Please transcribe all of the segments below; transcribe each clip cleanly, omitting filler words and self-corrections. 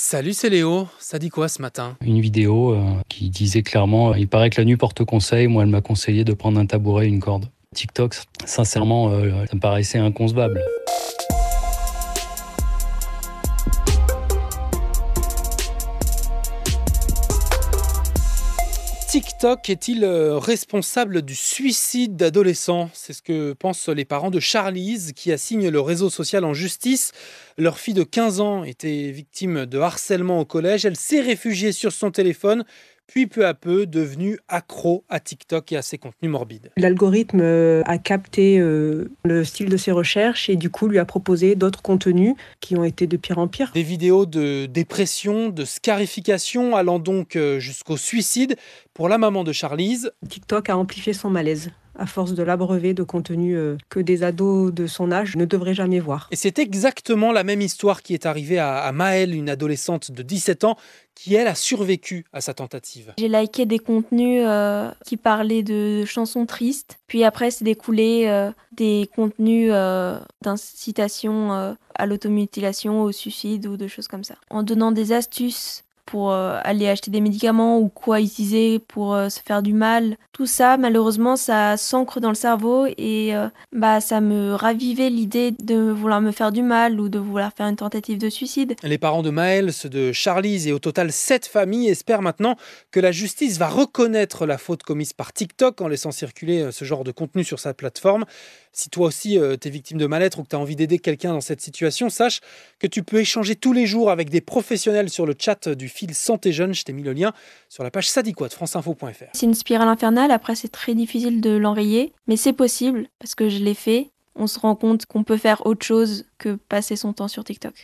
Salut, c'est Léo. Ça dit quoi ce matin? Une vidéo qui disait clairement il paraît que la nuit porte conseil. Moi, elle m'a conseillé de prendre un tabouret et une corde. TikTok, sincèrement, ça me paraissait inconcevable. TikTok est-il responsable du suicide d'adolescents? C'est ce que pensent les parents de Charlize qui assignent le réseau social en justice. Leur fille de 15 ans était victime de harcèlement au collège. Elle s'est réfugiée sur son téléphone, puis peu à peu devenue accro à TikTok et à ses contenus morbides. L'algorithme a capté le style de ses recherches et du coup lui a proposé d'autres contenus qui ont été de pire en pire. Des vidéos de dépression, de scarification allant donc jusqu'au suicide. Pour la maman de Charlize, TikTok a amplifié son malaise à force de l'abreuver de contenus que des ados de son âge ne devraient jamais voir. et c'est exactement la même histoire qui est arrivée à Maëlle, une adolescente de 17 ans, qui elle a survécu à sa tentative. J'ai liké des contenus qui parlaient de chansons tristes. Puis après, c'est découlé des contenus d'incitation à l'automutilation, au suicide ou de choses comme ça. En donnant des astuces pour aller acheter des médicaments ou quoi utiliser pour se faire du mal. Tout ça, malheureusement, ça s'ancre dans le cerveau et ça me ravivait l'idée de vouloir me faire du mal ou de vouloir faire une tentative de suicide. Les parents de Maëlle, ceux de Charlize et au total 7 familles espèrent maintenant que la justice va reconnaître la faute commise par TikTok en laissant circuler ce genre de contenu sur sa plateforme. Si toi aussi t'es victime de mal-être ou que tu as envie d'aider quelqu'un dans cette situation, sache que tu peux échanger tous les jours avec des professionnels sur le chat du fil Santé Jeune. Je t'ai mis le lien sur la page Ça dit quoi de franceinfo.fr. C'est une spirale infernale, après c'est très difficile de l'enrayer, mais c'est possible parce que je l'ai fait. On se rend compte qu'on peut faire autre chose que passer son temps sur TikTok.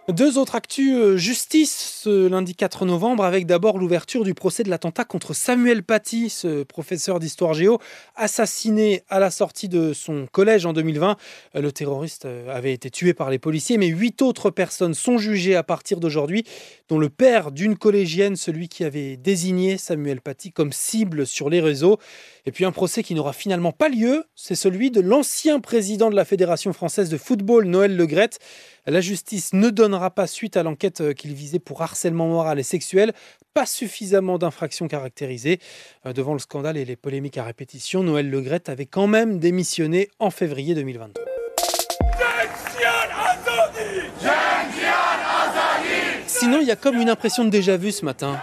Deux autres actus justice ce lundi 4 novembre avec d'abord l'ouverture du procès de l'attentat contre Samuel Paty, ce professeur d'histoire géo assassiné à la sortie de son collège en 2020. Le terroriste avait été tué par les policiers, mais 8 autres personnes sont jugées à partir d'aujourd'hui, dont le père d'une collégienne, celui qui avait désigné Samuel Paty comme cible sur les réseaux. Et puis un procès qui n'aura finalement pas lieu, c'est celui de l'ancien président de la Fédération française de football, Noël Le Graët. La justice ne donnera pas suite à l'enquête qu'il visait pour harcèlement moral et sexuel. Pas suffisamment d'infractions caractérisées. Devant le scandale et les polémiques à répétition, Noël Le Graët avait quand même démissionné en février 2023. Sinon, il y a comme une impression de déjà-vu ce matin.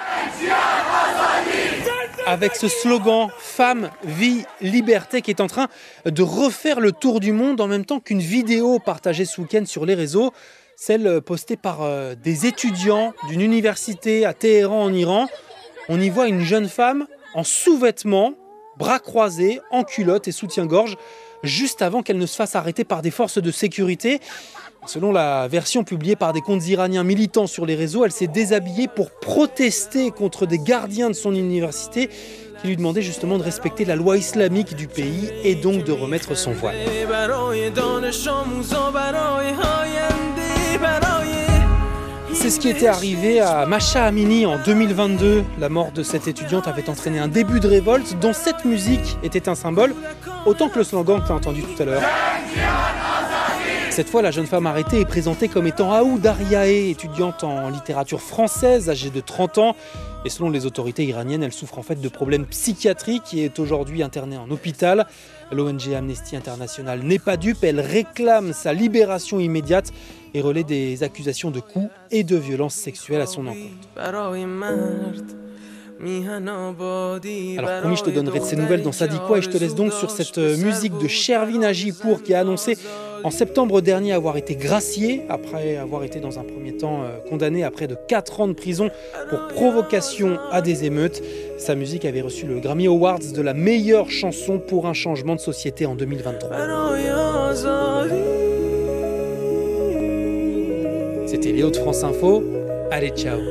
Avec ce slogan « Femme, vie, liberté » qui est en train de refaire le tour du monde en même temps qu'une vidéo partagée ce week-end sur les réseaux, celle postée par des étudiants d'une université à Téhéran en Iran. On y voit une jeune femme en sous-vêtements, bras croisés, en culotte et soutien-gorge, juste avant qu'elle ne se fasse arrêter par des forces de sécurité. Selon la version publiée par des comptes iraniens militants sur les réseaux, elle s'est déshabillée pour protester contre des gardiens de son université qui lui demandaient justement de respecter la loi islamique du pays et donc de remettre son voile. C'est ce qui était arrivé à Masha Amini en 2022. La mort de cette étudiante avait entraîné un début de révolte dont cette musique était un symbole, autant que le slogan que tu as entendu tout à l'heure. Cette fois, la jeune femme arrêtée est présentée comme étant Aoud Ariaeh, étudiante en littérature française, âgée de 30 ans. Et selon les autorités iraniennes, elle souffre en fait de problèmes psychiatriques et est aujourd'hui internée en hôpital. L'ONG Amnesty International n'est pas dupe, elle réclame sa libération immédiate et relaie des accusations de coups et de violences sexuelles à son encontre. Alors promis, je te donnerai de ces nouvelles dans Ça dit quoi et je te laisse donc sur cette musique de Shervin Hajipour qui a annoncé en septembre dernier avoir été gracié après avoir été dans un premier temps condamné à près de 4 ans de prison pour provocation à des émeutes. Sa musique avait reçu le Grammy Awards de la meilleure chanson pour un changement de société en 2023. C'était Léo de France Info. Allez, ciao.